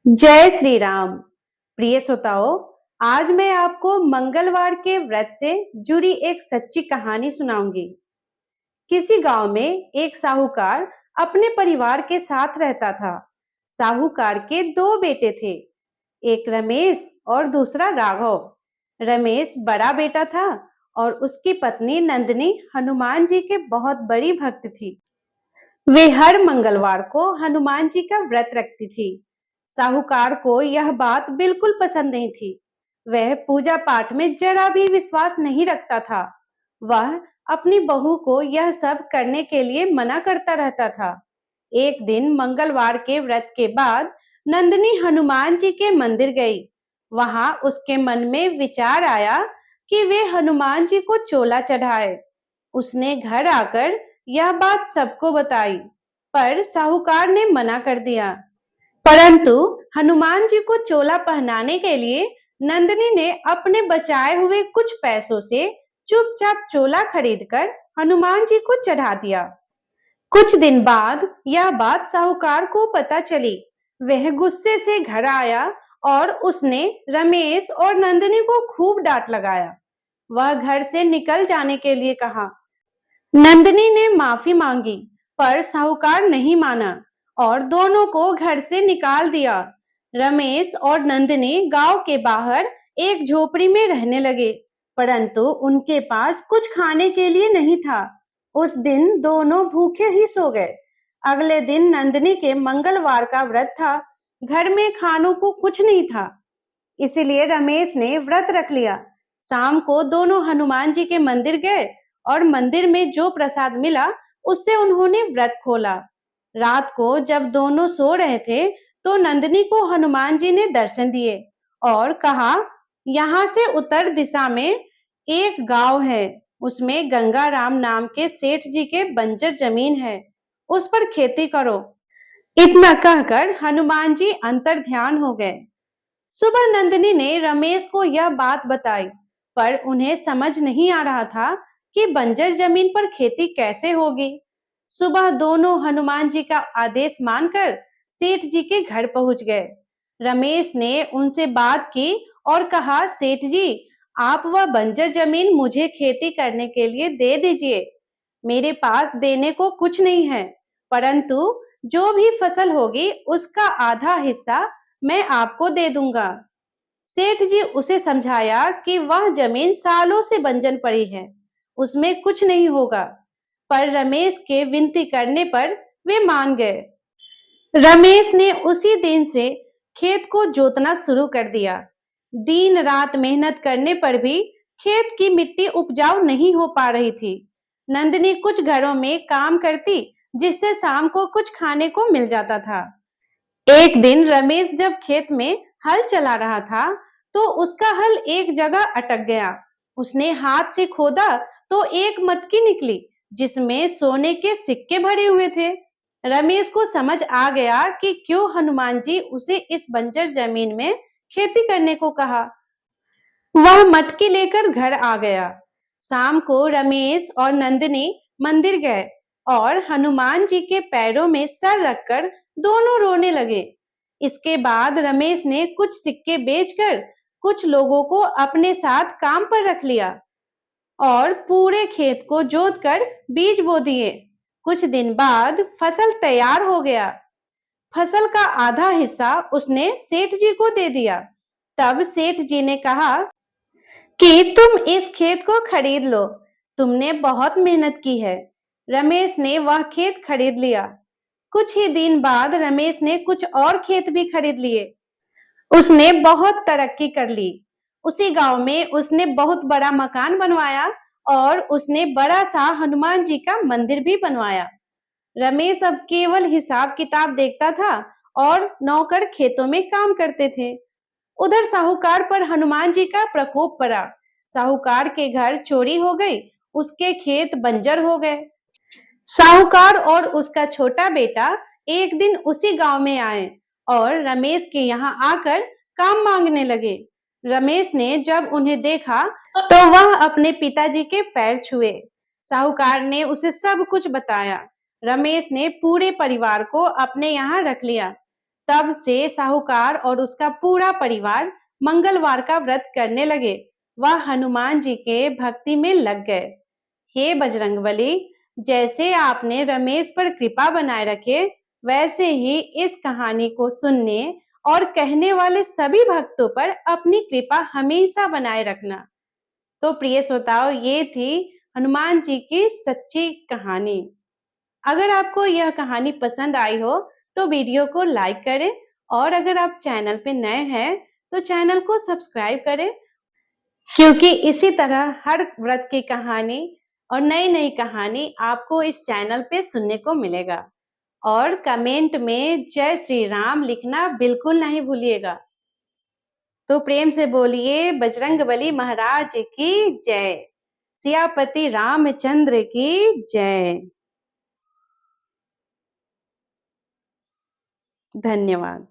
जय श्री राम। प्रिय श्रोताओं, आज मैं आपको मंगलवार के व्रत से जुड़ी एक सच्ची कहानी सुनाऊंगी। किसी गांव में एक साहूकार अपने परिवार के साथ रहता था। साहूकार के दो बेटे थे, एक रमेश और दूसरा राघव। रमेश बड़ा बेटा था और उसकी पत्नी नंदिनी हनुमान जी के बहुत बड़ी भक्त थी। वे हर मंगलवार को हनुमान जी का व्रत रखती थी। साहूकार को यह बात बिल्कुल पसंद नहीं थी। वह पूजा पाठ में जरा भी विश्वास नहीं रखता था। वह अपनी बहू को यह सब करने के लिए मना करता रहता था। एक दिन मंगलवार के व्रत के बाद नंदिनी हनुमान जी के मंदिर गई। वहां उसके मन में विचार आया कि वे हनुमान जी को चोला चढ़ाए। उसने घर आकर यह बात सबको बताई, पर साहूकार ने मना कर दिया। परंतु हनुमान जी को चोला पहनाने के लिए नंदिनी ने अपने बचाए हुए कुछ पैसों से चुपचाप चोला खरीदकर हनुमान जी को चढ़ा दिया। कुछ दिन बाद यह बात साहूकार को पता चली। वह गुस्से से घर आया और उसने रमेश और नंदिनी को खूब डांट लगाया। वह घर से निकल जाने के लिए कहा। नंदिनी ने माफी मांगी, पर साहूकार नहीं माना और दोनों को घर से निकाल दिया। रमेश और नंदिनी गांव के बाहर एक झोपड़ी में रहने लगे, परंतु उनके पास कुछ खाने के लिए नहीं था। उस दिन दोनों भूखे ही सो गए। अगले दिन नंदिनी के मंगलवार का व्रत था। घर में खानों को कुछ नहीं था, इसीलिए रमेश ने व्रत रख लिया। शाम को दोनों हनुमान जी के मंदिर गए और मंदिर में जो प्रसाद मिला उससे उन्होंने व्रत खोला। रात को जब दोनों सो रहे थे तो नंदिनी को हनुमान जी ने दर्शन दिए और कहा, यहाँ से उत्तर दिशा में एक गांव है, उसमें गंगाराम नाम के सेठ जी के बंजर जमीन है, उस पर खेती करो। इतना कहकर हनुमान जी अंतर ध्यान हो गए। सुबह नंदिनी ने रमेश को यह बात बताई, पर उन्हें समझ नहीं आ रहा था कि बंजर जमीन पर खेती कैसे होगी। सुबह दोनों हनुमान जी का आदेश मानकर सेठ जी के घर पहुंच गए। रमेश ने उनसे बात की और कहा, सेठ जी, आप वह बंजर जमीन मुझे खेती करने के लिए दे दीजिए। मेरे पास देने को कुछ नहीं है, परंतु जो भी फसल होगी उसका आधा हिस्सा मैं आपको दे दूंगा। सेठ जी उसे समझाया कि वह जमीन सालों से बंजर पड़ी है, उसमें कुछ नहीं होगा। पर रमेश के विनती करने पर वे मान गए। रमेश ने उसी दिन से खेत को जोतना शुरू कर दिया। दिन रात मेहनत करने पर भी खेत की मिट्टी उपजाऊ नहीं हो पा रही थी। नंदिनी कुछ घरों में काम करती, जिससे शाम को कुछ खाने को मिल जाता था। एक दिन रमेश जब खेत में हल चला रहा था तो उसका हल एक जगह अटक गया। उसने हाथ से खोदा तो एक मटकी निकली जिसमें सोने के सिक्के भरे हुए थे। रमेश को समझ आ गया कि क्यों हनुमान जी उसे इस बंजर जमीन में खेती करने को कहा। वह मटकी लेकर घर आ गया। शाम को रमेश और नंदिनी मंदिर गए और हनुमान जी के पैरों में सर रखकर दोनों रोने लगे। इसके बाद रमेश ने कुछ सिक्के बेचकर कुछ लोगों को अपने साथ काम पर रख लिया और पूरे खेत को जोतकर बीज बो दिए। कुछ दिन बाद फसल तैयार हो गया। फसल का आधा हिस्सा उसने सेठ जी को दे दिया। तब सेठ जी ने कहा कि तुम इस खेत को खरीद लो, तुमने बहुत मेहनत की है। रमेश ने वह खेत खरीद लिया। कुछ ही दिन बाद रमेश ने कुछ और खेत भी खरीद लिए। उसने बहुत तरक्की कर ली। उसी गांव में उसने बहुत बड़ा मकान बनवाया और उसने बड़ा सा हनुमान जी का मंदिर भी बनवाया। रमेश अब केवल हिसाब किताब देखता था और नौकर खेतों में काम करते थे। उधर साहूकार पर हनुमान जी का प्रकोप पड़ा। साहूकार के घर चोरी हो गई, उसके खेत बंजर हो गए। साहूकार और उसका छोटा बेटा एक दिन उसी गांव में आए और रमेश के यहाँ आकर काम मांगने लगे। रमेश ने जब उन्हें देखा तो वह अपने पिताजी के पैर छुए। साहूकार ने उसे सब कुछ बताया। रमेश ने पूरे परिवार को अपने यहाँ रख लिया। तब से साहूकार और उसका पूरा परिवार मंगलवार का व्रत करने लगे। वह हनुमान जी के भक्ति में लग गए। हे बजरंगबली, जैसे आपने रमेश पर कृपा बनाए रखे, वैसे ही इस कहानी को सुनने और कहने वाले सभी भक्तों पर अपनी कृपा हमेशा बनाए रखना। तो प्रिय श्रोताओं, ये थी हनुमान जी की सच्ची कहानी। अगर आपको यह कहानी पसंद आई हो तो वीडियो को लाइक करें, और अगर आप चैनल पे नए हैं तो चैनल को सब्सक्राइब करें, क्योंकि इसी तरह हर व्रत की कहानी और नई नई कहानी आपको इस चैनल पे सुनने को मिलेगा। और कमेंट में जय श्री राम लिखना बिल्कुल नहीं भूलिएगा। तो प्रेम से बोलिए बजरंगबली महाराज की जय, सियापति रामचंद्र की जय। धन्यवाद।